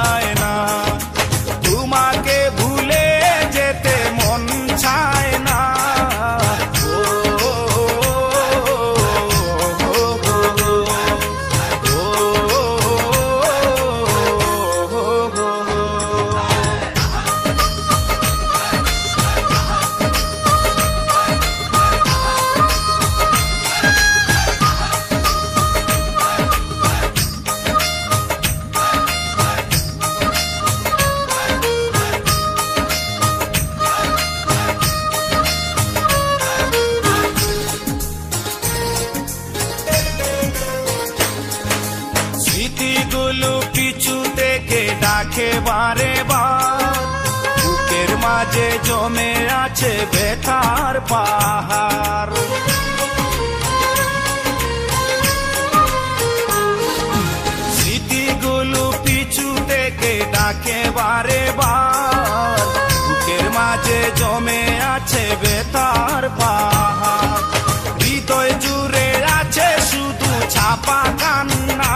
চায় না, তোমাকে ভুলে যেতে মন চায় না। স্মৃতিগুলো পিছু থেকে ডাকে বারে বার, বুকের মাঝে জমে আছে ব্যথার পাহাড়। স্মৃতিগুলো পিছু থেকে ডাকে বারে বার, বুকের মাঝে জমে আছে ব্যথার পাহাড়। হৃদয় জুড়ে আছে শুধু ছাপা কান্না।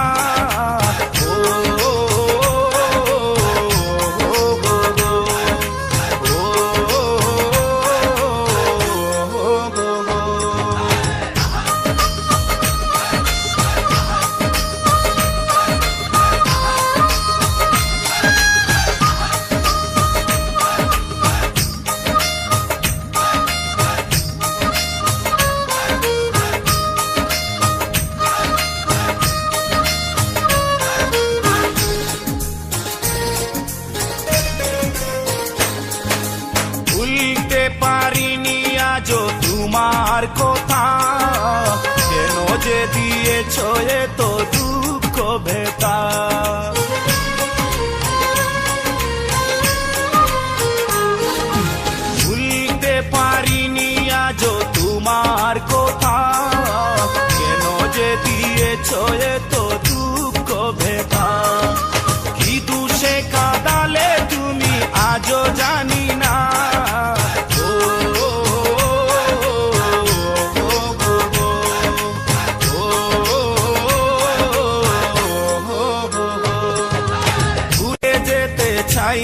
ভুলতে পারিনি আজও তোমার কথা, কেন যে দিয়েছ এত দুঃখ ভেতা। ভুলতে পারিনি আজও তোমার কথা, কেন যে দিয়েছ এত দুঃখ ভেতা। কি দুষে কাঁদালে তুমি আজও জানি না। ভুলে যেতে চাই